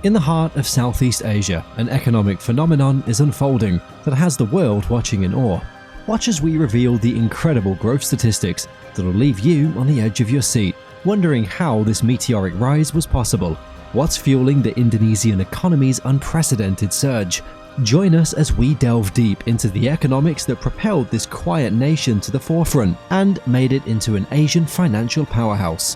In the heart of Southeast Asia, an economic phenomenon is unfolding that has the world watching in awe. Watch as we reveal the incredible growth statistics that will leave you on the edge of your seat, wondering how this meteoric rise was possible. What's fueling the Indonesian economy's unprecedented surge? Join us as we delve deep into the economics that propelled this quiet nation to the forefront and made it into an Asian financial powerhouse.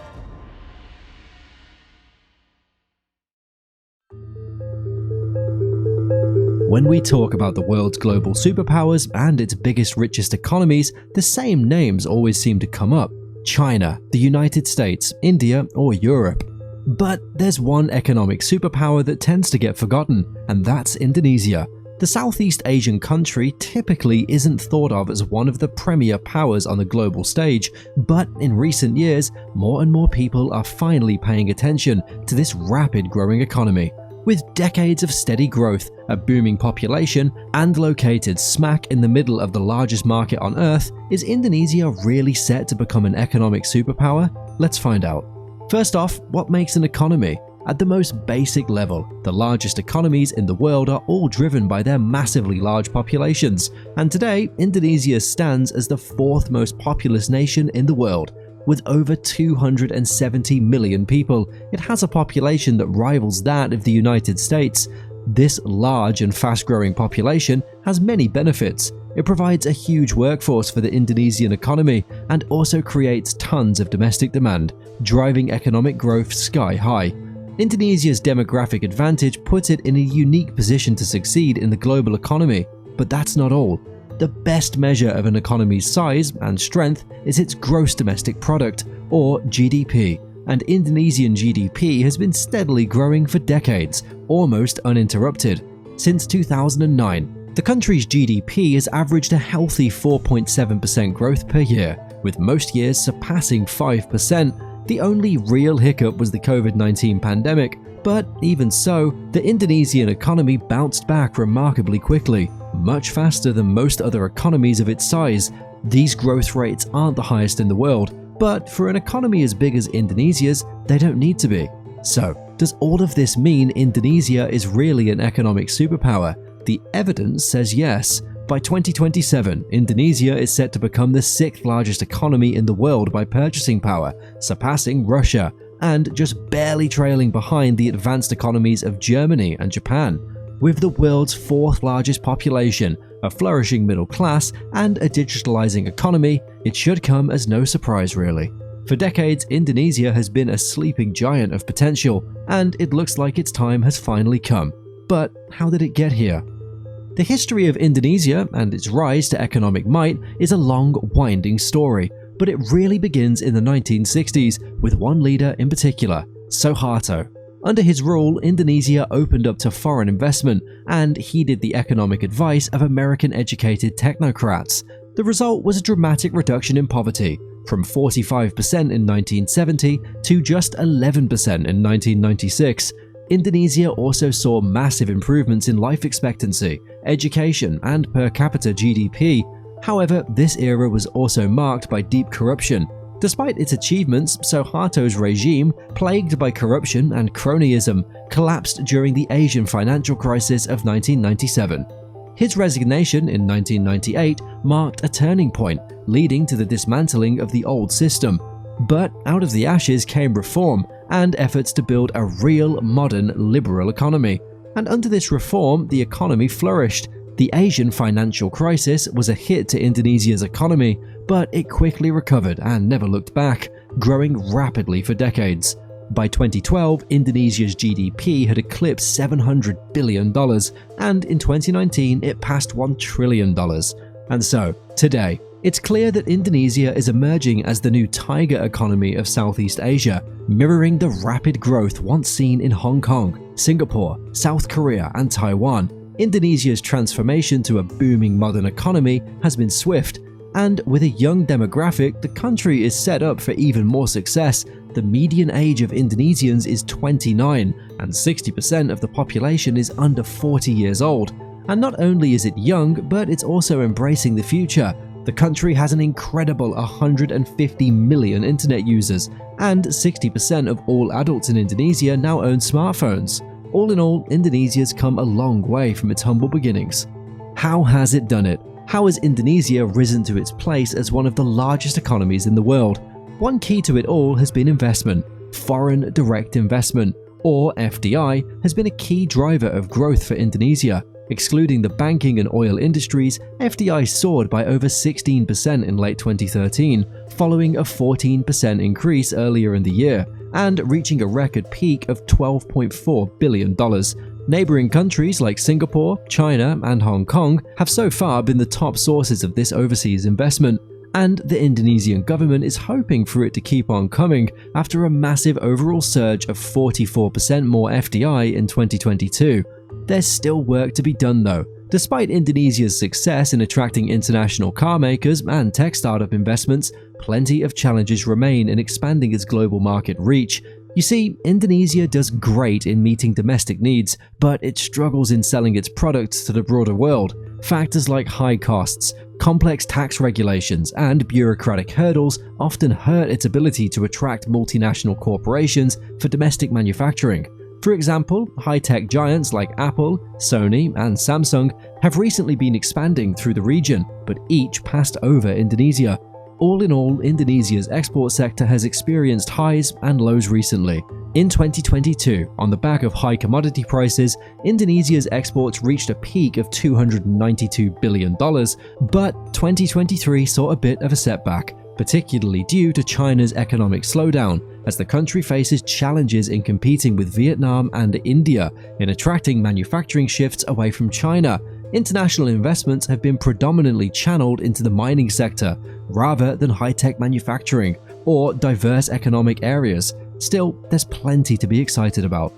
When we talk about the world's global superpowers and its biggest, richest economies, the same names always seem to come up: China, the United States, India, or Europe. But there's one economic superpower that tends to get forgotten, and that's Indonesia. The Southeast Asian country typically isn't thought of as one of the premier powers on the global stage, but in recent years, more and more people are finally paying attention to this rapid growing economy. With decades of steady growth, a booming population, and located smack in the middle of the largest market on Earth, is Indonesia really set to become an economic superpower? Let's find out. First off, what makes an economy? At the most basic level, the largest economies in the world are all driven by their massively large populations, and today, Indonesia stands as the fourth most populous nation in the world. With over 270 million people, it has a population that rivals that of the United States. This large and fast-growing population has many benefits. It provides a huge workforce for the Indonesian economy and also creates tons of domestic demand, driving economic growth sky high. Indonesia's demographic advantage puts it in a unique position to succeed in the global economy, but that's not all. The best measure of an economy's size and strength is its gross domestic product, or GDP, and Indonesian GDP has been steadily growing for decades, almost uninterrupted. Since 2009, the country's GDP has averaged a healthy 4.7% growth per year, with most years surpassing 5%. The only real hiccup was the COVID-19 pandemic, but even so, the Indonesian economy bounced back remarkably quickly, much faster than most other economies of its size. These growth rates aren't the highest in the world, but for an economy as big as Indonesia's, they don't need to be. So, does all of this mean Indonesia is really an economic superpower? The evidence says yes. By 2027, Indonesia is set to become the sixth largest economy in the world by purchasing power, surpassing Russia, and just barely trailing behind the advanced economies of Germany and Japan. With the world's fourth largest population, a flourishing middle class, and a digitalizing economy, it should come as no surprise really. For decades, Indonesia has been a sleeping giant of potential, and it looks like its time has finally come. But how did it get here? The history of Indonesia and its rise to economic might is a long, winding story, but it really begins in the 1960s with one leader in particular, Suharto. Under his rule, Indonesia opened up to foreign investment and heeded the economic advice of American-educated technocrats. The result was a dramatic reduction in poverty, from 45% in 1970 to just 11% in 1996. Indonesia also saw massive improvements in life expectancy, education, and per capita GDP. However, this era was also marked by deep corruption. Despite its achievements, Suharto's regime, plagued by corruption and cronyism, collapsed during the Asian financial crisis of 1997. His resignation in 1998 marked a turning point, leading to the dismantling of the old system. But out of the ashes came reform and efforts to build a real, modern, liberal economy. And under this reform, the economy flourished. The Asian financial crisis was a hit to Indonesia's economy, but it quickly recovered and never looked back, growing rapidly for decades. By 2012, Indonesia's GDP had eclipsed $700 billion, and in 2019 it passed $1 trillion. And so, today, it's clear that Indonesia is emerging as the new tiger economy of Southeast Asia, mirroring the rapid growth once seen in Hong Kong, Singapore, South Korea, and Taiwan. Indonesia's transformation to a booming modern economy has been swift, and with a young demographic, the country is set up for even more success. The median age of Indonesians is 29, and 60% of the population is under 40 years old. And not only is it young, but it's also embracing the future. The country has an incredible 150 million internet users, and 60% of all adults in Indonesia now own smartphones. All in all, Indonesia's come a long way from its humble beginnings. How has it done it? How has Indonesia risen to its place as one of the largest economies in the world? One key to it all has been investment. Foreign direct investment, or FDI, has been a key driver of growth for Indonesia. Excluding the banking and oil industries, FDI soared by over 16% in late 2013, following a 14% increase earlier in the year, and reaching a record peak of $12.4 billion. Neighboring countries like Singapore, China, and Hong Kong have so far been the top sources of this overseas investment, and the Indonesian government is hoping for it to keep on coming after a massive overall surge of 44% more FDI in 2022. There's still work to be done though. Despite Indonesia's success in attracting international car makers and tech startup investments, plenty of challenges remain in expanding its global market reach. You see, Indonesia does great in meeting domestic needs, but it struggles in selling its products to the broader world. Factors like high costs, complex tax regulations, and bureaucratic hurdles often hurt its ability to attract multinational corporations for domestic manufacturing. For example, high-tech giants like Apple, Sony, and Samsung have recently been expanding through the region, but each passed over Indonesia. All in all, Indonesia's export sector has experienced highs and lows recently. In 2022, on the back of high commodity prices, Indonesia's exports reached a peak of $292 billion, but 2023 saw a bit of a setback, particularly due to China's economic slowdown, as the country faces challenges in competing with Vietnam and India in attracting manufacturing shifts away from China. International investments have been predominantly channeled into the mining sector rather than high-tech manufacturing or diverse economic areas. Still, there's plenty to be excited about.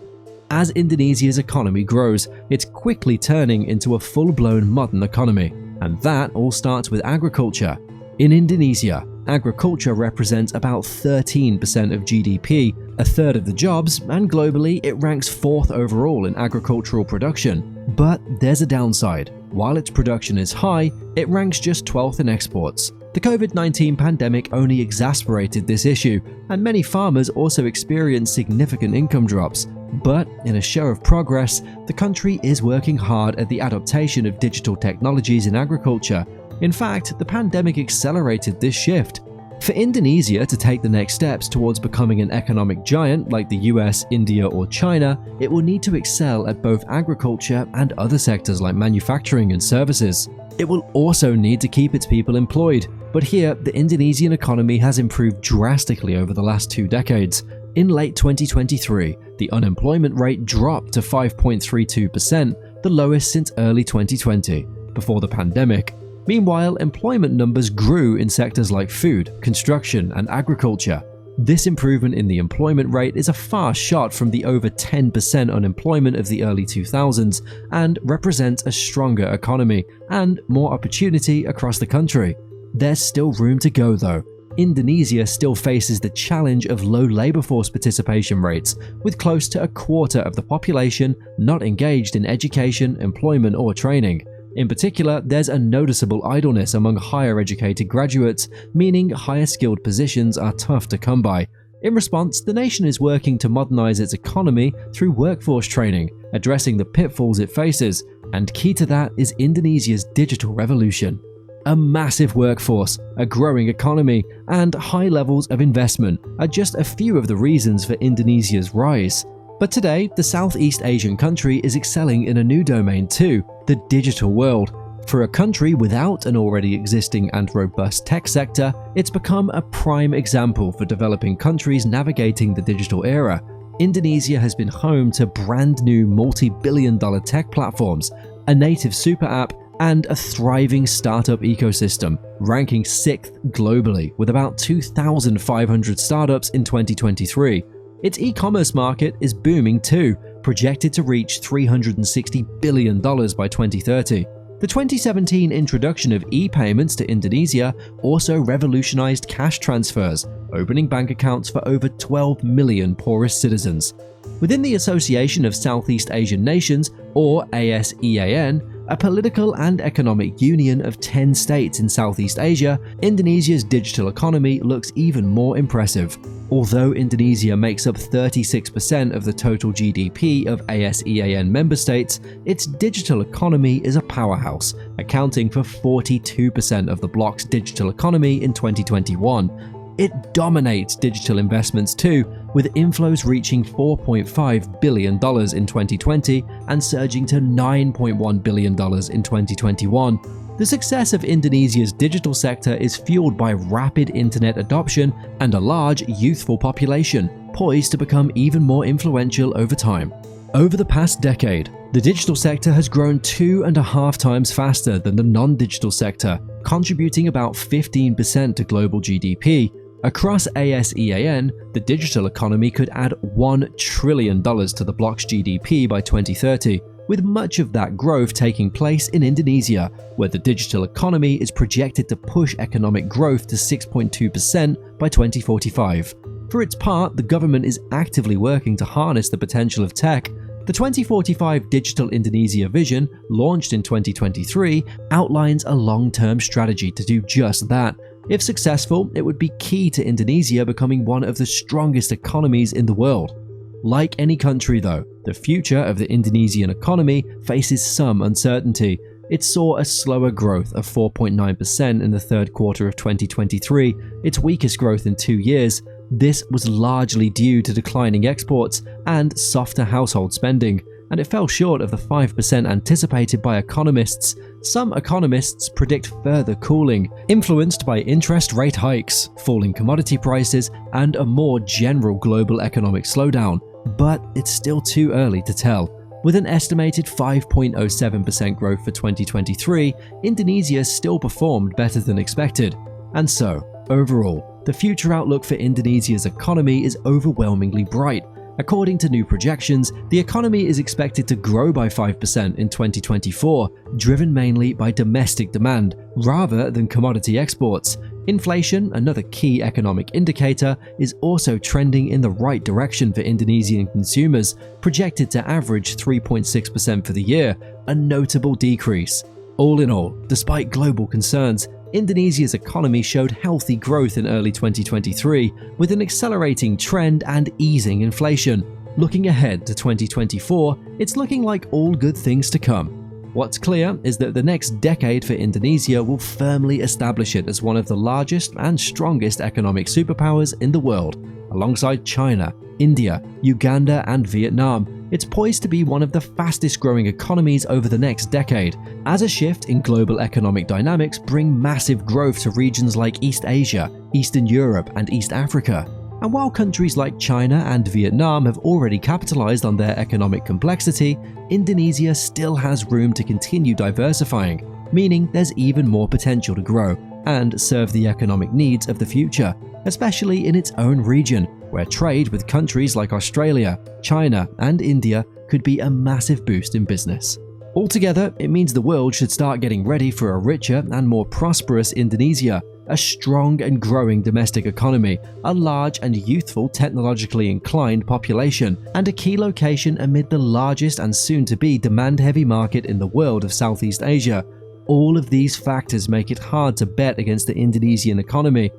As Indonesia's economy grows, it's quickly turning into a full-blown modern economy, and that all starts with agriculture. In Indonesia, agriculture represents about 13% of GDP, a third of the jobs, and globally it ranks 4th overall in agricultural production. But there's a downside. While its production is high, it ranks just 12th in exports. The COVID-19 pandemic only exacerbated this issue, and many farmers also experienced significant income drops. But in a show of progress, the country is working hard at the adaptation of digital technologies in agriculture. In fact, the pandemic accelerated this shift. For Indonesia to take the next steps towards becoming an economic giant like the US, India, or China, it will need to excel at both agriculture and other sectors like manufacturing and services. It will also need to keep its people employed, but here the Indonesian economy has improved drastically over the last 2 decades. In late 2023, the unemployment rate dropped to 5.32%, the lowest since early 2020, before the pandemic. Meanwhile, employment numbers grew in sectors like food, construction, and agriculture. This improvement in the employment rate is a far shot from the over 10% unemployment of the early 2000s and represents a stronger economy and more opportunity across the country. There's still room to go though. Indonesia still faces the challenge of low labor force participation rates, with close to a quarter of the population not engaged in education, employment, or training. In particular, there's a noticeable idleness among higher educated graduates, meaning higher skilled positions are tough to come by. In response, the nation is working to modernize its economy through workforce training, addressing the pitfalls it faces, and key to that is Indonesia's digital revolution. A massive workforce, a growing economy, and high levels of investment are just a few of the reasons for Indonesia's rise. But today, the Southeast Asian country is excelling in a new domain too, the digital world. For a country without an already existing and robust tech sector, it's become a prime example for developing countries navigating the digital era. Indonesia has been home to brand new multi-billion-dollar tech platforms, a native super app, and a thriving startup ecosystem, ranking 6th globally with about 2,500 startups in 2023. Its e-commerce market is booming too, projected to reach $360 billion by 2030. The 2017 introduction of e-payments to Indonesia also revolutionized cash transfers, opening bank accounts for over 12 million poorest citizens. Within the Association of Southeast Asian Nations, or ASEAN, a political and economic union of 10 states in Southeast Asia, Indonesia's digital economy looks even more impressive. Although Indonesia makes up 36% of the total GDP of ASEAN member states, its digital economy is a powerhouse, accounting for 42% of the bloc's digital economy in 2021. It dominates digital investments too, with inflows reaching $4.5 billion in 2020 and surging to $9.1 billion in 2021. The success of Indonesia's digital sector is fueled by rapid internet adoption and a large, youthful population, poised to become even more influential over time. Over the past decade, the digital sector has grown 2.5 times faster than the non-digital sector, contributing about 15% to global GDP. Across ASEAN, the digital economy could add $1 trillion to the bloc's GDP by 2030. With much of that growth taking place in Indonesia, where the digital economy is projected to push economic growth to 6.2% by 2045. For its part, the government is actively working to harness the potential of tech. The 2045 Digital Indonesia Vision, launched in 2023, outlines a long-term strategy to do just that. If successful, it would be key to Indonesia becoming one of the strongest economies in the world. Like any country though, the future of the Indonesian economy faces some uncertainty. It saw a slower growth of 4.9% in the third quarter of 2023, its weakest growth in 2 years. This was largely due to declining exports and softer household spending, and it fell short of the 5% anticipated by economists. Some economists predict further cooling, influenced by interest rate hikes, falling commodity prices, and a more general global economic slowdown. But it's still too early to tell. With an estimated 5.07% growth for 2023, Indonesia still performed better than expected. And so, overall, the future outlook for Indonesia's economy is overwhelmingly bright. According to new projections, the economy is expected to grow by 5% in 2024, driven mainly by domestic demand rather than commodity exports. Inflation, another key economic indicator, is also trending in the right direction for Indonesian consumers, projected to average 3.6% for the year, a notable decrease. All in all, despite global concerns, Indonesia's economy showed healthy growth in early 2023, with an accelerating trend and easing inflation. Looking ahead to 2024, it's looking like all good things to come. What's clear is that the next decade for Indonesia will firmly establish it as one of the largest and strongest economic superpowers in the world. Alongside China, India, Uganda, and Vietnam, it's poised to be one of the fastest growing economies over the next decade, as a shift in global economic dynamics bring massive growth to regions like East Asia, Eastern Europe, and East Africa. And while countries like China and Vietnam have already capitalized on their economic complexity, Indonesia still has room to continue diversifying, meaning there's even more potential to grow and serve the economic needs of the future, especially in its own region, where trade with countries like Australia, China, and India could be a massive boost in business. Altogether, it means the world should start getting ready for a richer and more prosperous Indonesia, a strong and growing domestic economy, a large and youthful technologically inclined population, and a key location amid the largest and soon-to-be demand-heavy market in the world of Southeast Asia. All of these factors make it hard to bet against the Indonesian economy.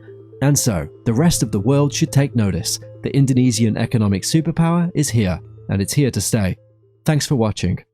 And so, the rest of the world should take notice. The Indonesian economic superpower is here, and it's here to stay. Thanks for watching.